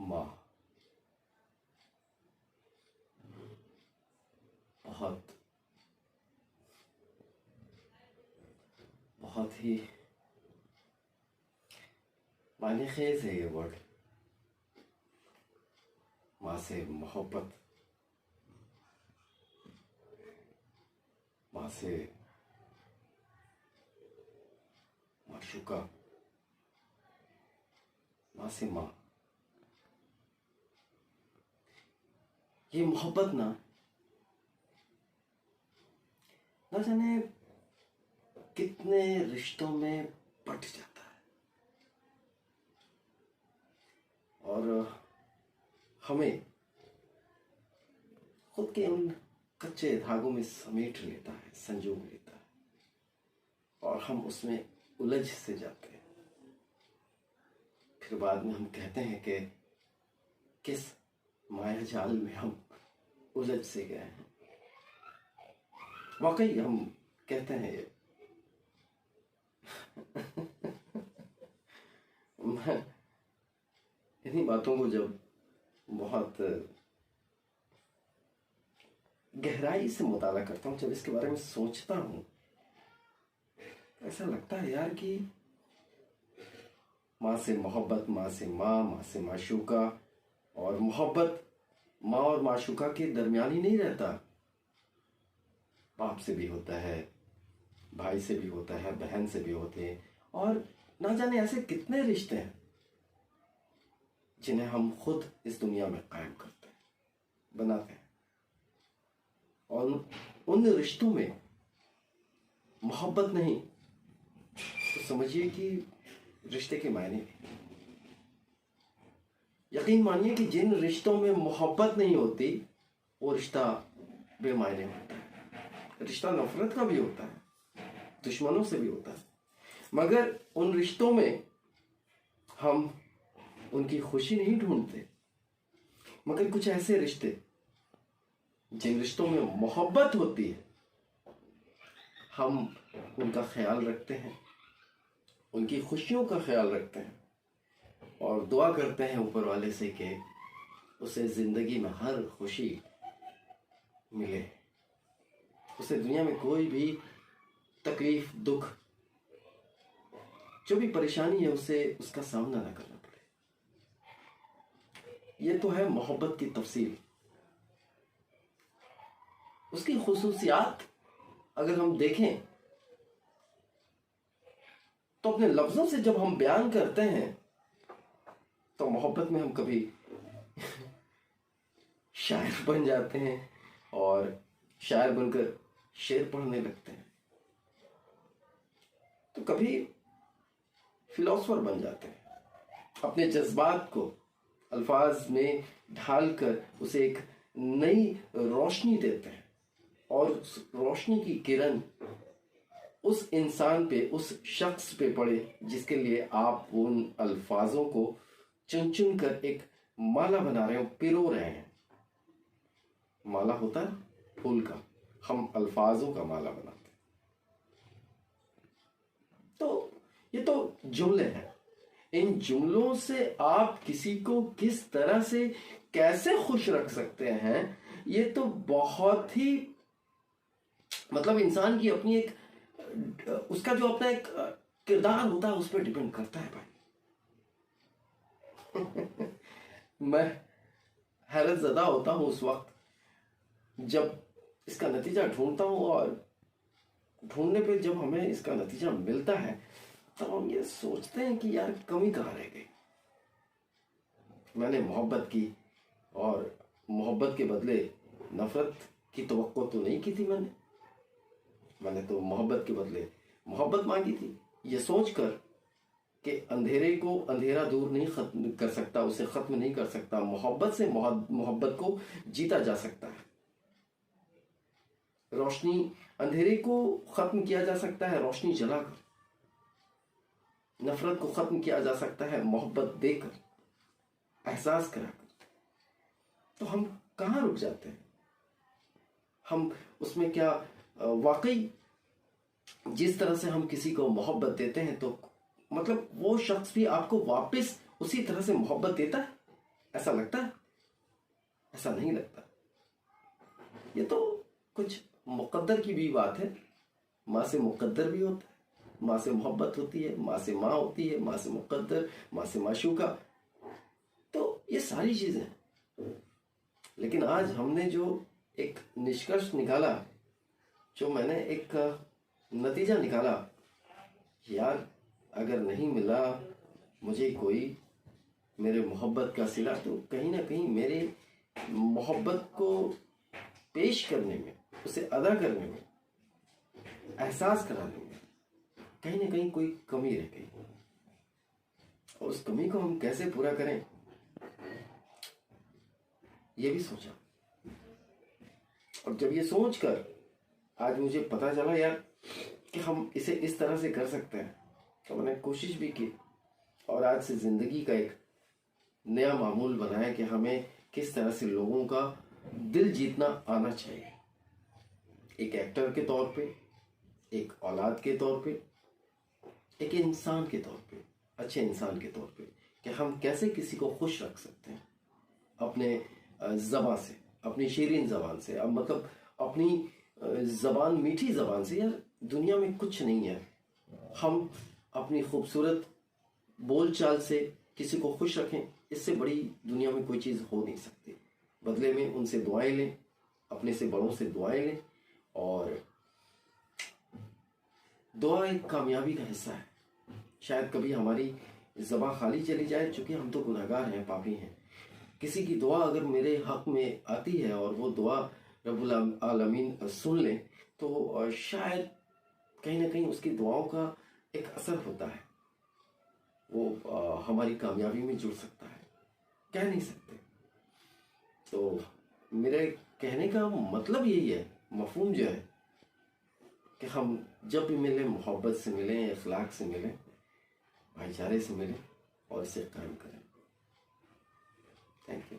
माँ बहुत बहुत ही मायने खेज है ये वर्ड। माँ से मोहब्बत, माँ से माशूका, माँ से माँ। ये मोहब्बत ना जाने कितने रिश्तों में बट जाता है और हमें खुद के उन कच्चे धागों में समेट लेता है, संजो लेता है और हम उसमें उलझ से जाते हैं। फिर बाद में हम कहते हैं कि किस माया जाल में हम उलझ से गए हैं। वाकई हम कहते हैं ये। मैं इन्हीं बातों को जब बहुत गहराई से मुताला करता हूँ, जब इसके बारे में सोचता हूँ, ऐसा लगता है यार कि माँ से मोहब्बत, माँ से माँ, माँ से माशूका, और मोहब्बत माँ और माशूका के दरमियान ही नहीं रहता। बाप से भी होता है, भाई से भी होता है, बहन से भी होते हैं, और ना जाने ऐसे कितने रिश्ते हैं जिन्हें हम खुद इस दुनिया में कायम करते हैं, बनाते हैं। और उन रिश्तों में मोहब्बत नहीं तो समझिए कि रिश्ते के मायने नहीं। यकीन मानिए कि जिन रिश्तों में मोहब्बत नहीं होती वो रिश्ता बेमायने होता है। रिश्ता नफरत का भी होता है, दुश्मनों से भी होता है, मगर उन रिश्तों में हम उनकी खुशी नहीं ढूंढते। मगर कुछ ऐसे रिश्ते जिन रिश्तों में मोहब्बत होती है, हम उनका ख्याल रखते हैं, उनकी खुशियों का ख्याल रखते हैं और दुआ करते हैं ऊपर वाले से कि उसे जिंदगी में हर खुशी मिले, उसे दुनिया में कोई भी तकलीफ, दुख, जो भी परेशानी है उसे उसका सामना ना करना पड़े। ये तो है मोहब्बत की तफसील। उसकी खुसूसियात अगर हम देखें तो अपने लफ्जों से जब हम बयान करते हैं तो मोहब्बत में हम कभी शायर बन जाते हैं और शायर बनकर शेर पढ़ने लगते हैं, तो कभी फिलोसफर बन जाते हैं, अपने जज्बात को अल्फाज में ढालकर उसे एक नई रोशनी देते हैं और उस रोशनी की किरण उस इंसान पे, उस शख्स पे पड़े जिसके लिए आप उन अल्फाजों को चुन चुन कर एक माला बना रहे हो, पिरो रहे हैं। माला होता है फूल का, हम अल्फाजों का माला बनाते हैं। तो ये तो जुमले हैं। इन जुमलों से आप किसी को किस तरह से कैसे खुश रख सकते हैं, ये तो बहुत ही मतलब इंसान की अपनी एक, उसका जो अपना एक किरदार होता है उस पर डिपेंड करता है भाई। मैं हैरत ज़दा होता हूं उस वक्त जब इसका नतीजा ढूंढता हूं, और ढूंढने पे जब हमें इसका नतीजा मिलता है तो हम ये सोचते हैं कि यार कमी कहाँ रह गई। मैंने मोहब्बत की और मोहब्बत के बदले नफरत की तवक्को तो नहीं की थी। मैंने तो मोहब्बत के बदले मोहब्बत मांगी थी, ये सोचकर कि अंधेरे को अंधेरा दूर नहीं खत्म कर सकता, उसे खत्म नहीं कर सकता। मोहब्बत से मोहब्बत को जीता जा सकता है। रोशनी, अंधेरे को खत्म किया जा सकता है रोशनी जलाकर, नफरत को खत्म किया जा सकता है मोहब्बत देकर, एहसास कराकर। तो हम कहाँ रुक जाते हैं? हम उसमें क्या वाकई जिस तरह से हम किसी को मोहब्बत देते हैं तो मतलब वो शख्स भी आपको वापस उसी तरह से मोहब्बत देता है? ऐसा लगता है? ऐसा नहीं लगता। ये तो कुछ मुकद्दर की भी बात है। माँ से मुकद्दर भी होता है, माँ से मोहब्बत होती है, माँ से माँ होती है, माँ से मुकद्दर, माँ से माशूका। तो ये सारी चीजें, लेकिन आज हमने जो एक निष्कर्ष निकाला, जो मैंने एक नतीजा निकाला, यार अगर नहीं मिला मुझे कोई मेरे मोहब्बत का सिला, तो कहीं ना कहीं मेरे मोहब्बत को पेश करने में, उसे अदा करने में, एहसास कराने में कहीं ना कहीं कोई कमी रह गई। और उस कमी को हम कैसे पूरा करें, ये भी सोचा। और जब ये सोचकर आज मुझे पता चला यार कि हम इसे इस तरह से कर सकते हैं, तो मैंने कोशिश भी की और आज से जिंदगी का एक नया मामूल बनाया कि हमें किस तरह से लोगों का दिल जीतना आना चाहिए। एक एक्टर के तौर पे, एक औलाद के तौर पे, एक इंसान के तौर पे, अच्छे इंसान के तौर पे, कि हम कैसे किसी को खुश रख सकते हैं अपने ज़बान से, अपनी शीरीन ज़बान से। अब मतलब अपनी ज़बान, मीठी ज़बान से। यार दुनिया में कुछ नहीं है, हम अपनी खूबसूरत बोलचाल से किसी को खुश रखें, इससे बड़ी दुनिया में कोई चीज़ हो नहीं सकती। बदले में उनसे दुआएं लें, अपने से बड़ों से दुआएं लें, और दुआ एक कामयाबी का हिस्सा है। शायद कभी हमारी ज़बान खाली चली जाए, चूँकि हम तो गुनहगार हैं, पापी हैं। किसी की दुआ अगर मेरे हक में आती है और वो दुआ रब्बुल आलमीन सुन ले, तो शायद कहीं ना कहीं उसकी दुआओं का एक असर होता है, वो हमारी कामयाबी में जुड़ सकता है, कह नहीं सकते। तो मेरे कहने का मतलब यही है, मफहूम जो है, कि हम जब भी मिलें मोहब्बत से मिलें, इखलाक से मिलें, भाईचारे से मिलें और इसे कायम करें। Thank you.